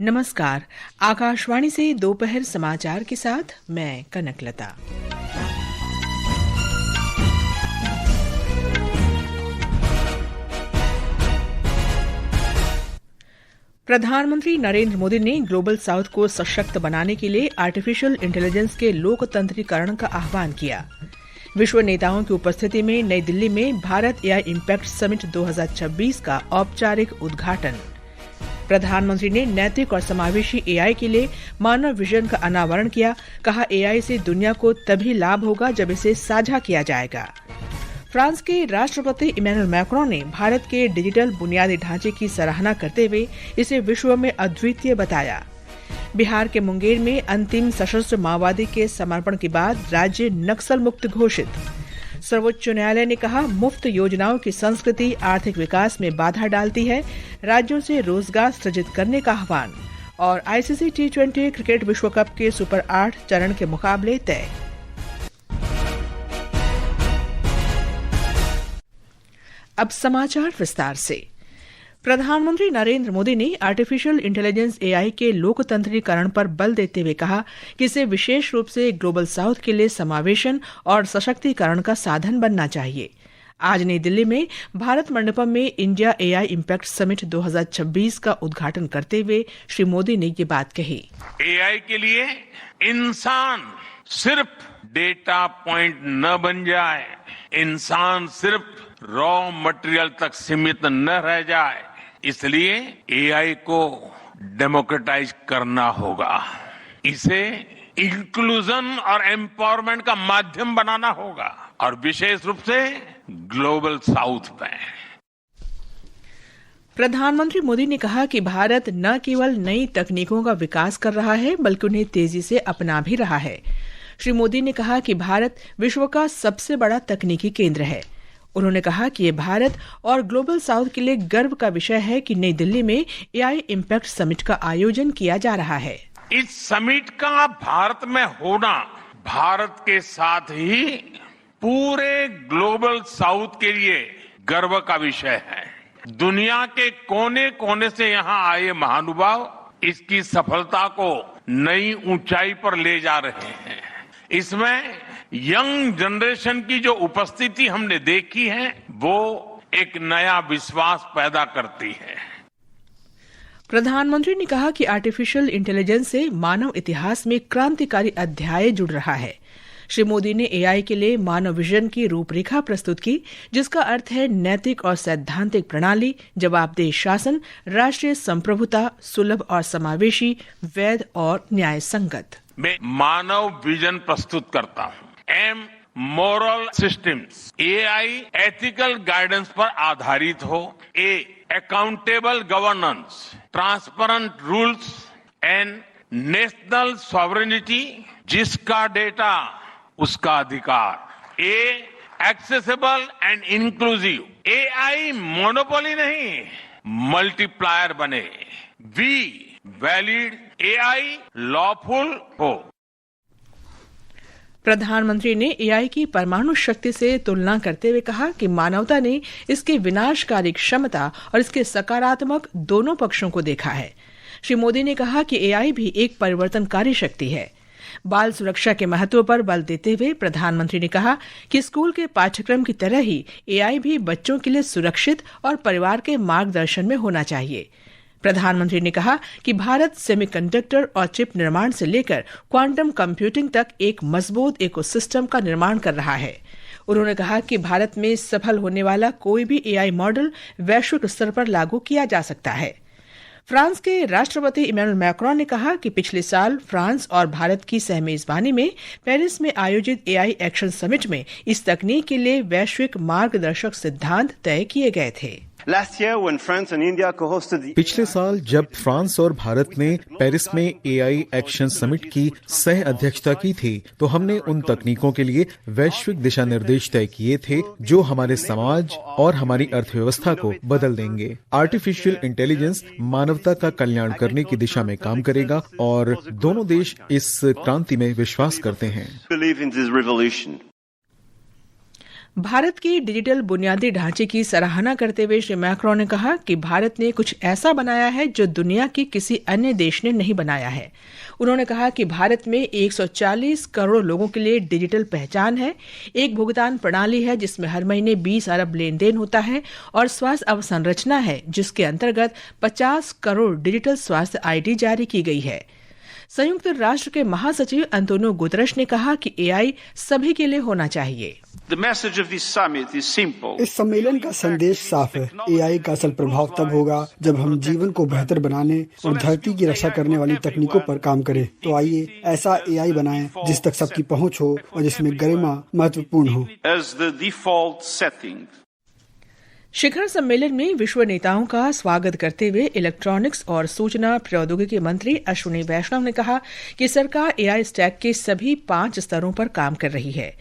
नमस्कार। आकाशवाणी से दोपहर समाचार के साथ मैं कनकलता। प्रधानमंत्री नरेंद्र मोदी ने ग्लोबल साउथ को सशक्त बनाने के लिए आर्टिफिशियल इंटेलिजेंस के लोकतंत्रीकरण का आह्वान किया। विश्व नेताओं की उपस्थिति में नई दिल्ली में भारत एआई इम्पैक्ट समिट 2026 का औपचारिक उद्घाटन। प्रधानमंत्री ने नैतिक और समावेशी एआई के लिए मानव विजन का अनावरण किया। कहा, एआई से दुनिया को तभी लाभ होगा जब इसे साझा किया जाएगा। फ्रांस के राष्ट्रपति इमैनुअल मैक्रों ने भारत के डिजिटल बुनियादी ढांचे की सराहना करते हुए इसे विश्व में अद्वितीय बताया। बिहार के मुंगेर में अंतिम सशस्त्र माओवादी के समर्पण के बाद राज्य नक्सल मुक्त घोषित। सर्वोच्च न्यायालय ने कहा, मुफ्त योजनाओं की संस्कृति आर्थिक विकास में बाधा डालती है। राज्यों से रोजगार सृजित करने का आह्वान। और आईसीसी T20 क्रिकेट विश्व कप के सुपर 8 चरण के मुकाबले तय। अब समाचार विस्तार से। प्रधानमंत्री नरेंद्र मोदी ने आर्टिफिशियल इंटेलिजेंस एआई के लोकतंत्रीकरण पर बल देते हुए कहा कि इसे विशेष रूप से ग्लोबल साउथ के लिए समावेशन और सशक्तिकरण का साधन बनना चाहिए। आज नई दिल्ली में भारत मंडपम में इंडिया एआई इम्पैक्ट समिट 2026 का उद्घाटन करते हुए श्री मोदी ने ये बात कही। एआई के लिए इंसान सिर्फ डेटा पॉइंट न बन जाए, इंसान सिर्फ रॉ मटेरियल तक सीमित न रह जाए, इसलिए एआई को डेमोक्रेटाइज करना होगा। इसे इंक्लूजन और एम्पावरमेंट का माध्यम बनाना होगा, और विशेष रूप से ग्लोबल साउथ में। प्रधानमंत्री मोदी ने कहा कि भारत न केवल नई तकनीकों का विकास कर रहा है बल्कि उन्हें तेजी से अपना भी रहा है। श्री मोदी ने कहा कि भारत विश्व का सबसे बड़ा तकनीकी केंद्र है। उन्होंने कहा कि ये भारत और ग्लोबल साउथ के लिए गर्व का विषय है कि नई दिल्ली में एआई इम्पैक्ट समिट का आयोजन किया जा रहा है। इस समिट का भारत में होना भारत के साथ ही पूरे ग्लोबल साउथ के लिए गर्व का विषय है। दुनिया के कोने कोने से यहाँ आए महानुभाव इसकी सफलता को नई ऊंचाई पर ले जा रहे हैं। इसमें यंग जनरेशन की जो उपस्थिति हमने देखी है वो एक नया विश्वास पैदा करती है। प्रधानमंत्री ने कहा कि आर्टिफिशियल इंटेलिजेंस से मानव इतिहास में क्रांतिकारी अध्याय जुड़ रहा है। श्री मोदी ने एआई के लिए मानव विजन की रूपरेखा प्रस्तुत की, जिसका अर्थ है नैतिक और सैद्धांतिक प्रणाली, जवाबदेह शासन, राष्ट्रीय संप्रभुता, सुलभ और समावेशी, वैध और न्याय संगत। मैं मानव विजन प्रस्तुत करता हूँ। M moral systems, AI ethical guidance पर आधारित हो। A accountable governance, transparent rules and national sovereignty, जिसका डेटा उसका अधिकार। A accessible and inclusive, AI monopoly नहीं मल्टीप्लायर बने। वी वैलिड, एआई लॉफुल हो। प्रधानमंत्री ने एआई की परमाणु शक्ति से तुलना करते हुए कहा कि मानवता ने इसके विनाशकारी क्षमता और इसके सकारात्मक दोनों पक्षों को देखा है। श्री मोदी ने कहा कि एआई भी एक परिवर्तनकारी शक्ति है। बाल सुरक्षा के महत्व पर बल देते हुए प्रधानमंत्री ने कहा कि स्कूल के पाठ्यक्रम की तरह ही एआई भी बच्चों के लिए सुरक्षित और परिवार के मार्गदर्शन में होना चाहिए। प्रधानमंत्री ने कहा कि भारत सेमीकंडक्टर और चिप निर्माण से लेकर क्वांटम कंप्यूटिंग तक एक मजबूत इकोसिस्टम का निर्माण कर रहा है। उन्होंने कहा कि भारत में सफल होने वाला कोई भी एआई मॉडल वैश्विक स्तर पर लागू किया जा सकता है। फ्रांस के राष्ट्रपति इमैनुअल मैक्रों ने कहा कि पिछले साल फ्रांस और भारत की सहमेजबानी में पेरिस में आयोजित एआई एक्शन समिट में इस तकनीक के लिए वैश्विक मार्गदर्शक सिद्धांत तय किए गए थे। पिछले साल जब फ्रांस और भारत ने पेरिस में एआई एक्शन समिट की सह अध्यक्षता की थी, तो हमने उन तकनीकों के लिए वैश्विक दिशा निर्देश तय किए थे जो हमारे समाज और हमारी अर्थव्यवस्था को बदल देंगे। आर्टिफिशियल इंटेलिजेंस मानवता का कल्याण करने की दिशा में काम करेगा और दोनों देश इस क्रांति में विश्वास करते हैं। भारत की डिजिटल बुनियादी ढांचे की सराहना करते हुए श्री मैक्रोन ने कहा कि भारत ने कुछ ऐसा बनाया है जो दुनिया के किसी अन्य देश ने नहीं बनाया है। उन्होंने कहा कि भारत में 140 करोड़ लोगों के लिए डिजिटल पहचान है, एक भुगतान प्रणाली है जिसमें हर महीने 20 अरब लेन देन होता है और स्वास्थ्य अवसंरचना है जिसके अंतर्गत 50 करोड़ डिजिटल स्वास्थ्य आईडी जारी की गई है। संयुक्त राष्ट्र के महासचिव अंतोनियो गुतरश ने कहा कि एआई सभी के लिए होना चाहिए। इस सम्मेलन का संदेश साफ है। एआई का असल प्रभाव तब होगा जब हम जीवन को बेहतर बनाने और धरती की रक्षा करने वाली तकनीकों पर काम करें। तो आइए ऐसा एआई बनाएं जिस तक सबकी पहुंच हो और जिसमें गरिमा महत्वपूर्ण हो। शिखर सम्मेलन में विश्व नेताओं का स्वागत करते हुए इलेक्ट्रॉनिक्स और सूचना प्रौद्योगिकी मंत्री अश्विनी वैष्णव ने कहा कि सरकार एआई स्टैक के सभी 5 स्तरों पर काम कर रही है।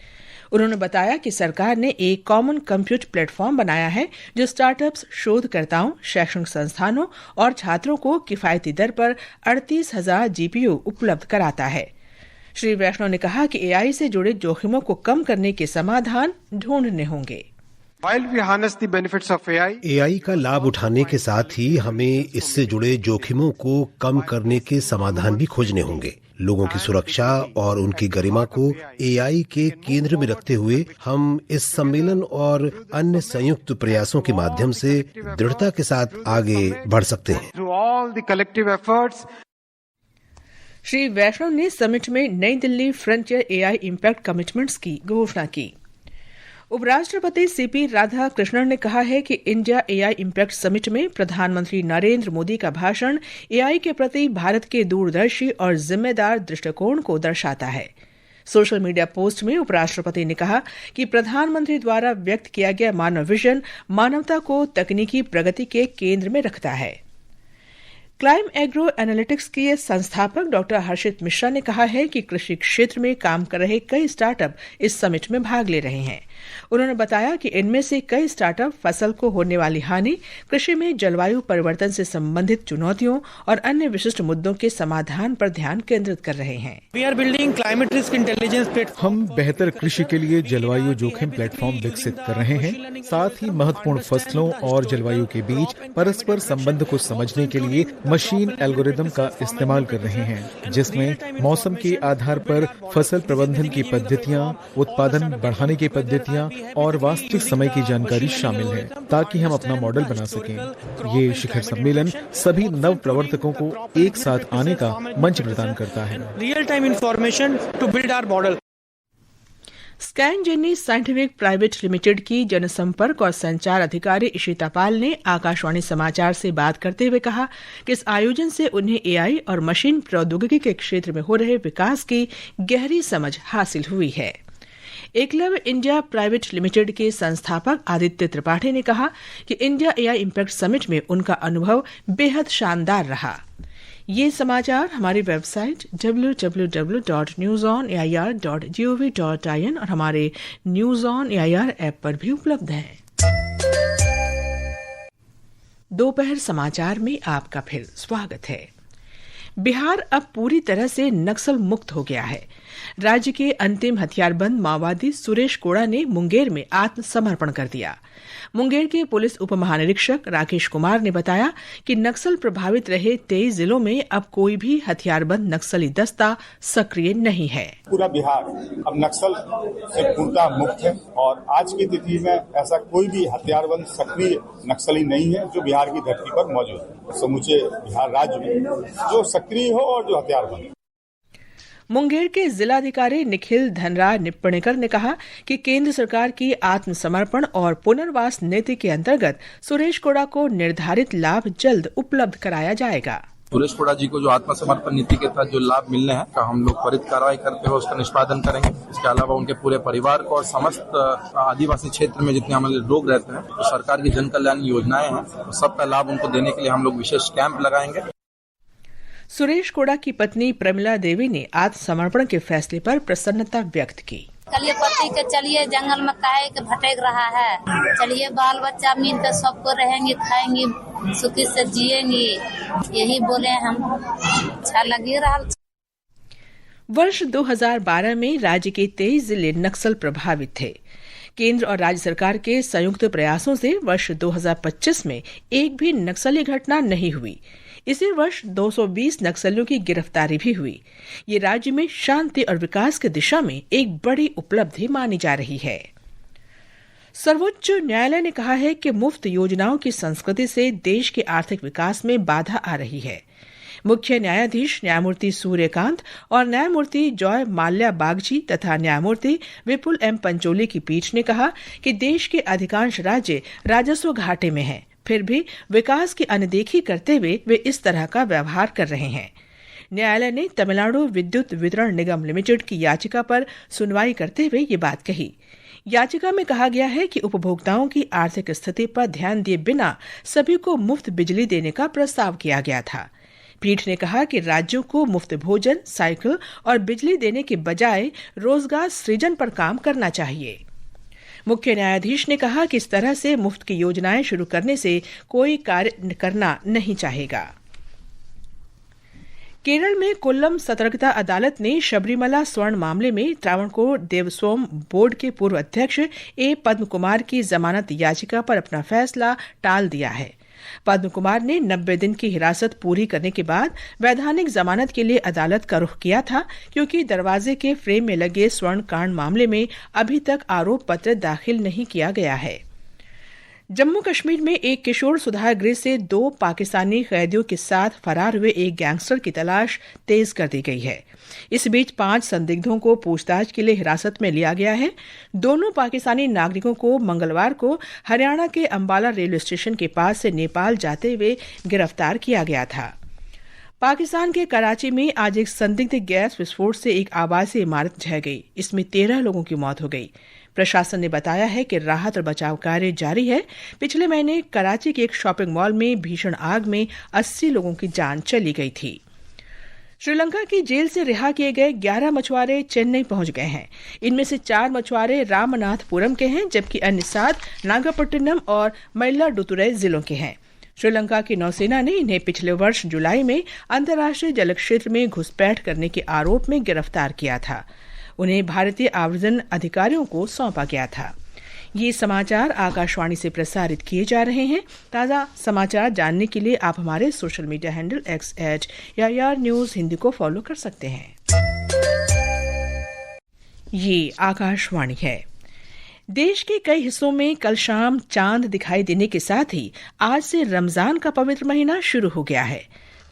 उन्होंने बताया कि सरकार ने एक कॉमन कंप्यूट प्लेटफॉर्म बनाया है जो स्टार्टअप्स, शोधकर्ताओं, शैक्षणिक संस्थानों और छात्रों को किफायती दर पर 38,000 जीपीयू उपलब्ध कराता है। श्री वैष्णव ने कहा कि एआई से जुड़े जोखिमों को कम करने के समाधान ढूंढने होंगे। एआई का लाभ उठाने के साथ ही हमें इससे जुड़े जोखिमों को कम करने के समाधान भी खोजने होंगे। लोगों की सुरक्षा और उनकी गरिमा को एआई के केंद्र में रखते हुए हम इस सम्मेलन और अन्य संयुक्त प्रयासों के माध्यम से दृढ़ता के साथ आगे बढ़ सकते हैं। श्री वैष्णव ने समिट में नई Delhi frontier AI impact commitments की घोषणा की। उपराष्ट्रपति सीपी राधाकृष्णन ने कहा है कि इंडिया एआई इम्पैक्ट समिट में प्रधानमंत्री नरेंद्र मोदी का भाषण एआई के प्रति भारत के दूरदर्शी और जिम्मेदार दृष्टिकोण को दर्शाता है। सोशल मीडिया पोस्ट में उपराष्ट्रपति ने कहा कि प्रधानमंत्री द्वारा व्यक्त किया गया मानव विजन मानवता को तकनीकी प्रगति के केंद्र में रखता है। क्लाइम एग्रो एनालिटिक्स के संस्थापक डॉक्टर हर्षित मिश्रा ने कहा है कि कृषि क्षेत्र में काम कर रहे कई स्टार्टअप इस समिट में भाग ले रहे हैं। उन्होंने बताया कि इनमें से कई स्टार्टअप फसल को होने वाली हानि, कृषि में जलवायु परिवर्तन से संबंधित चुनौतियों और अन्य विशिष्ट मुद्दों के समाधान पर ध्यान केंद्रित कर रहे हैं। हम बेहतर कृषि के लिए जलवायु जोखिम प्लेटफॉर्म विकसित कर रहे हैं। साथ ही महत्वपूर्ण फसलों और जलवायु के बीच परस्पर संबंध को समझने के लिए मशीन एल्गोरिदम का इस्तेमाल कर रहे हैं, जिसमें मौसम के आधार पर फसल प्रबंधन की पद्धतियां, उत्पादन बढ़ाने की पद्धतियां और वास्तविक समय की जानकारी शामिल है, ताकि हम अपना मॉडल बना सकें। ये शिखर सम्मेलन सभी नव प्रवर्तकों को एक साथ आने का मंच प्रदान करता है। Real time information to build our model. स्कैनजेनी साइंटिफिक प्राइवेट लिमिटेड की जनसंपर्क और संचार अधिकारी इशिता पाल ने आकाशवाणी समाचार से बात करते हुए कहा कि इस आयोजन से उन्हें एआई और मशीन प्रौद्योगिकी के क्षेत्र में हो रहे विकास की गहरी समझ हासिल हुई है। एकलव्य इंडिया प्राइवेट लिमिटेड के संस्थापक आदित्य त्रिपाठी ने कहा कि इंडिया एआई इम्पैक्ट समिट में उनका अनुभव बेहद शानदार रहा। ये समाचार हमारी वेबसाइट www.newsonair.gov.in और हमारे न्यूज ऑन एआईआर ऐप पर भी उपलब्ध हैं। दोपहर समाचार में आपका फिर स्वागत है। बिहार अब पूरी तरह से नक्सल मुक्त हो गया है। राज्य के अंतिम हथियारबंद माओवादी सुरेश कोड़ा ने मुंगेर में आत्मसमर्पण कर दिया। मुंगेर के पुलिस उप महानिरीक्षक राकेश कुमार ने बताया कि नक्सल प्रभावित रहे 23 जिलों में अब कोई भी हथियारबंद नक्सली दस्ता सक्रिय नहीं है। पूरा बिहार अब नक्सल से पूर्णतः मुक्त है और आज की तिथि में ऐसा कोई भी हथियारबंद सक्रिय नक्सली नहीं है जो बिहार की धरती पर मौजूद है। समूचे बिहार राज्य में जो सक्रिय हो और जो हथियारबंद। मुंगेर के जिलाधिकारी निखिल धनराज निप्पणेकर ने कहा कि केंद्र सरकार की आत्मसमर्पण और पुनर्वास नीति के अंतर्गत सुरेश कोड़ा को निर्धारित लाभ जल्द उपलब्ध कराया जाएगा। सुरेश कोड़ा जी को जो आत्मसमर्पण नीति के तहत जो लाभ मिलने हैं का हम लोग त्वरित कार्रवाई करते हुए उसका निष्पादन करेंगे। इसके अलावा उनके पूरे परिवार को और समस्त आदिवासी क्षेत्र में जितने हमारे लोग रहते हैं तो सरकार की जन कल्याण योजनाएं हैं तो सबका लाभ उनको देने के लिए हम लोग विशेष कैंप लगाएंगे। सुरेश कोड़ा की पत्नी प्रमिला देवी ने आत्मसमर्पण के फैसले पर प्रसन्नता व्यक्त की। चलिए पति के चलिए जंगल में काहे के भटक रहा है, चलिए बाल बच्चा मिलकर सबको रहेंगे, खाएंगे, सुखी से जिएंगे, यही बोले हम। अच्छा लगे रहा। वर्ष 2012 में राज्य के 23 जिले नक्सल प्रभावित थे। केंद्र और राज्य सरकार के संयुक्त प्रयासों से वर्ष 2025 में एक भी नक्सली घटना नहीं हुई। इसी वर्ष 220 नक्सलियों की गिरफ्तारी भी हुई। ये राज्य में शांति और विकास की दिशा में एक बड़ी उपलब्धि मानी जा रही है। सर्वोच्च न्यायालय ने कहा है कि मुफ्त योजनाओं की संस्कृति से देश के आर्थिक विकास में बाधा आ रही है। मुख्य न्यायाधीश न्यायमूर्ति सूर्यकांत और न्यायमूर्ति जॉय माल्या बागची तथा न्यायमूर्ति विपुल एम पंचोली की पीठ ने कहा कि देश के अधिकांश राज्य राजस्व घाटे में हैं, फिर भी विकास की अनदेखी करते हुए वे इस तरह का व्यवहार कर रहे हैं। न्यायालय ने तमिलनाडु विद्युत वितरण निगम लिमिटेड की याचिका पर सुनवाई करते हुए ये बात कही। याचिका में कहा गया है कि उपभोक्ताओं की आर्थिक स्थिति पर ध्यान दिए बिना सभी को मुफ्त बिजली देने का प्रस्ताव किया गया था। पीठ ने कहा कि राज्यों को मुफ्त भोजन, साइकिल और बिजली देने के बजाय रोजगार सृजन पर काम करना चाहिए। मुख्य न्यायाधीश ने कहा कि इस तरह से मुफ्त की योजनाएं शुरू करने से कोई कार्य करना नहीं चाहेगा। केरल में कोल्लम सतर्कता अदालत ने शबरीमला स्वर्ण मामले में त्रावणकोर देवस्वम बोर्ड के पूर्व अध्यक्ष ए पद्म कुमार की जमानत याचिका पर अपना फैसला टाल दिया है। पद्म कुमार ने 90 दिन की हिरासत पूरी करने के बाद वैधानिक जमानत के लिए अदालत का रुख किया था, क्योंकि दरवाजे के फ्रेम में लगे स्वर्ण कांड मामले में अभी तक आरोप पत्र दाखिल नहीं किया गया है। जम्मू कश्मीर में एक किशोर सुधार गृह से 2 पाकिस्तानी कैदियों के साथ फरार हुए एक गैंगस्टर की तलाश तेज कर दी गई है। इस बीच 5 संदिग्धों को पूछताछ के लिए हिरासत में लिया गया है। दोनों पाकिस्तानी नागरिकों को मंगलवार को हरियाणा के अंबाला रेलवे स्टेशन के पास से नेपाल जाते हुए गिरफ्तार किया गया था। पाकिस्तान के कराची में आज एक संदिग्ध गैस विस्फोट से एक आवासीय इमारत ढह गई। इसमें 13 लोगों की मौत हो गई। प्रशासन ने बताया है कि राहत और बचाव कार्य जारी है। पिछले महीने कराची के एक शॉपिंग मॉल में भीषण आग में 80 लोगों की जान चली गई थी। श्रीलंका की जेल से रिहा किए गए 11 मछुआरे चेन्नई पहुंच गए हैं। इनमें से 4 मछुआरे रामनाथपुरम के हैं, जबकि अन्य 7 नागपट्टिनम और मयिलाडुतुरई जिलों के हैं। श्रीलंका की नौसेना ने इन्हें पिछले वर्ष जुलाई में अंतर्राष्ट्रीय जल क्षेत्र में घुसपैठ करने के आरोप में गिरफ्तार किया था। उन्हें भारतीय आव्रजन अधिकारियों को सौंपा गया था। ये समाचार आकाशवाणी से प्रसारित किए जा रहे हैं। ताज़ा समाचार जानने के लिए आप हमारे social media handle X@AIR news Hindi को फॉलो कर सकते हैं। ये आकाशवाणी है। देश के कई हिस्सों में कल शाम चांद दिखाई देने के साथ ही आज से रमजान का पवित्र महीना शुरू हो गया है।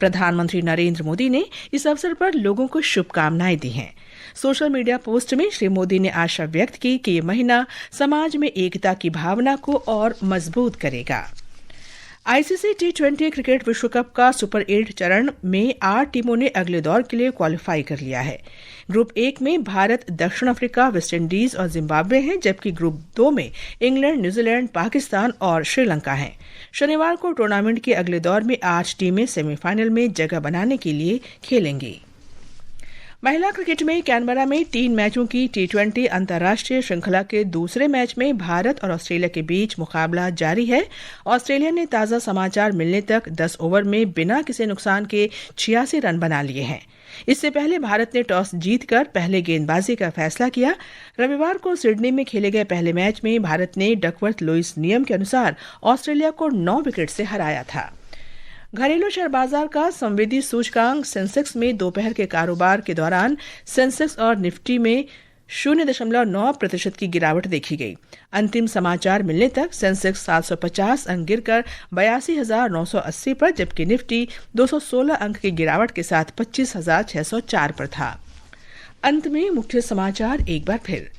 प्रधानमंत्री नरेंद्र मोदी ने इस अवसर पर लोगों को शुभकामनाएं दी हैं। सोशल मीडिया पोस्ट में श्री मोदी ने आशा व्यक्त की कि ये महीना समाज में एकता की भावना को और मजबूत करेगा। आईसीसी T20 क्रिकेट विश्व कप का सुपर 8 चरण में 8 टीमों ने अगले दौर के लिए क्वालिफाई कर लिया है। ग्रुप 1 में भारत, दक्षिण अफ्रीका, वेस्टइंडीज और जिम्बाब्वे हैं, जबकि ग्रुप 2 में इंग्लैंड, न्यूजीलैंड, पाकिस्तान और श्रीलंका हैं। शनिवार को टूर्नामेंट के अगले दौर में 8 टीमें सेमीफाइनल में जगह बनाने के लिए खेलेंगी। महिला क्रिकेट में कैनबरा में 3 मैचों की T20 अंतर्राष्ट्रीय श्रृंखला के दूसरे मैच में भारत और ऑस्ट्रेलिया के बीच मुकाबला जारी है। ऑस्ट्रेलिया ने ताज़ा समाचार मिलने तक 10 ओवर में बिना किसी नुकसान के 86 रन बना लिए हैं। इससे पहले भारत ने टॉस जीतकर पहले गेंदबाजी का फैसला किया। रविवार को सिडनी में खेले गए पहले मैच में भारत ने डकवर्थ लुईस नियम के अनुसार ऑस्ट्रेलिया को 9 विकेट से हराया था। घरेलू शेयर बाजार का संवेदी सूचकांक सेंसेक्स में दोपहर के कारोबार के दौरान सेंसेक्स और निफ्टी में 0.9% की गिरावट देखी गई। अंतिम समाचार मिलने तक सेंसेक्स 750 अंक गिरकर 82,980 पर, जबकि निफ्टी 216 अंक की गिरावट के साथ 25,604 पर था। अंत में मुख्य समाचार एक बार फिर।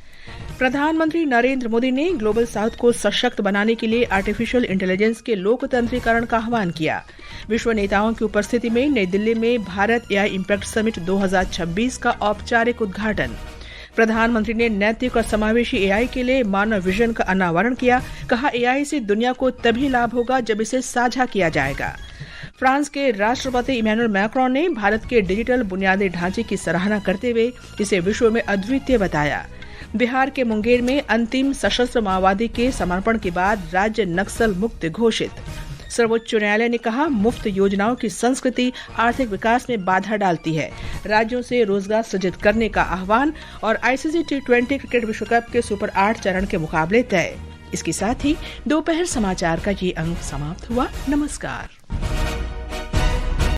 प्रधानमंत्री नरेंद्र मोदी ने ग्लोबल साउथ को सशक्त बनाने के लिए आर्टिफिशियल इंटेलिजेंस के लोकतंत्रीकरण का आह्वान किया। विश्व नेताओं की उपस्थिति में नई दिल्ली में भारत AI इम्पैक्ट समिट 2026 का औपचारिक उद्घाटन। प्रधानमंत्री ने नैतिक और समावेशी AI के लिए मानव विजन का अनावरण किया। कहा, AI से दुनिया को तभी लाभ होगा जब इसे साझा किया जाएगा। फ्रांस के राष्ट्रपति इमैनुअल मैक्रोन ने भारत के डिजिटल बुनियादी ढांचे की सराहना करते हुए इसे विश्व में अद्वितीय बताया। बिहार के मुंगेर में अंतिम सशस्त्र माओवादी के समर्पण के बाद राज्य नक्सल मुक्त घोषित। सर्वोच्च न्यायालय ने कहा, मुफ्त योजनाओं की संस्कृति आर्थिक विकास में बाधा डालती है। राज्यों से रोजगार सृजित करने का आह्वान। और आईसीसी T20 क्रिकेट विश्व कप के सुपर 8 चरण के मुकाबले तय। इसके साथ ही दोपहर समाचार का ये अंक समाप्त हुआ। नमस्कार।